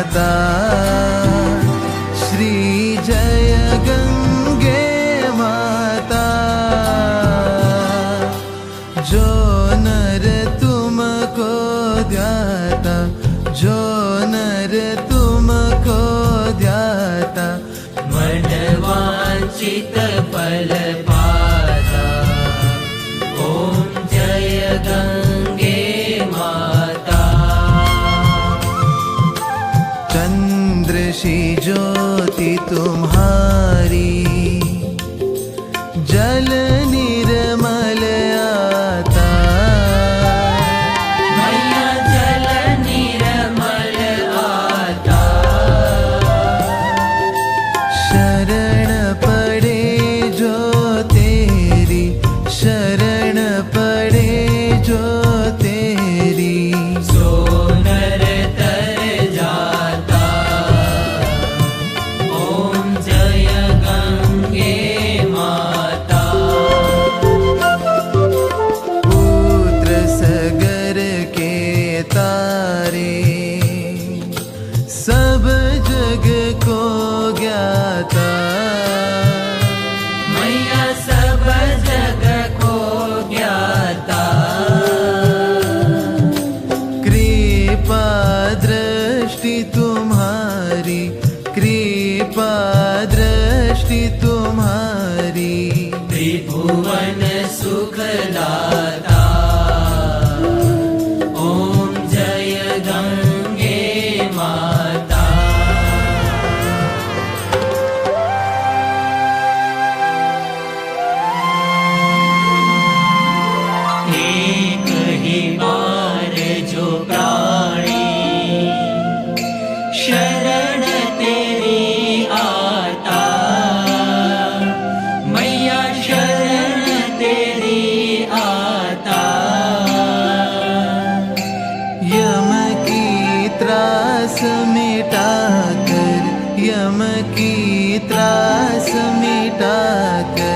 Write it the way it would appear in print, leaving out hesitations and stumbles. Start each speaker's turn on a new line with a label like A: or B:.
A: माता श्री जय गंगे माता। जो नर तुमको ध्याता, जो नर तुमको ध्याता,
B: मन वांछित फल पाता। ओम जय गंगे माता।
A: चंद्र सी ज्योति तुम्हारी, जल निर्मल आता।
B: मैया जल निर्मल आता।
A: शरण पड़े जो तेरी, शरण पड़े जो तेरी,
B: सो नर तर जाता। ओम जय गंगे माता।
A: पुत्र सगर के तारे, सब जग को ज्ञाता।
B: मैया सब जग को ज्ञाता।
A: कृपा दृष्टि तुम्हारी, कृपा दृष्टि तुम्हारी,
B: त्रिभुवन सुखदाता। ओम जय गंगे माता। एक ही बार जो प्राणी शरण तेरी आता। मैया शरण तेरी आता।
A: यम की त्रास मिटा कर, यम की त्रास मिटा कर,